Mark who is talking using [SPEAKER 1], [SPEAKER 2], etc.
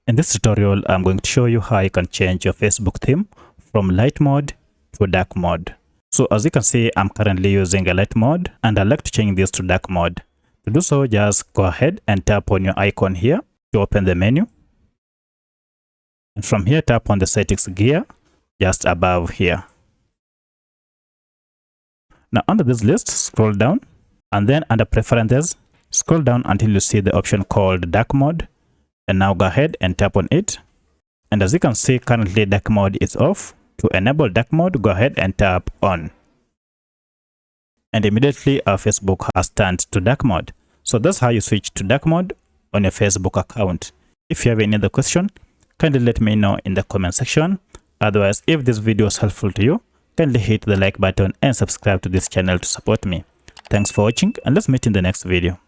[SPEAKER 1] In this tutorial, I'm going to show you how you can change your Facebook theme from light mode to dark mode. So as you can see, I'm currently using a light mode and I'd like to change this to dark mode. To do so, just go ahead and tap on your icon here to open the menu. And from here, tap on the settings gear just above here. Now under this list, scroll down and then under preferences, scroll down until you see the option called dark mode. And now go ahead and tap on it. And as you can see, currently dark mode is off. To enable dark mode, go ahead and tap on. And immediately our Facebook has turned to dark mode. So that's how you switch to dark mode on your Facebook account. If you have any other question, kindly let me know in the comment section. Otherwise, if this video is helpful to you, kindly hit the like button and subscribe to this channel to support me. Thanks for watching and let's meet in the next video.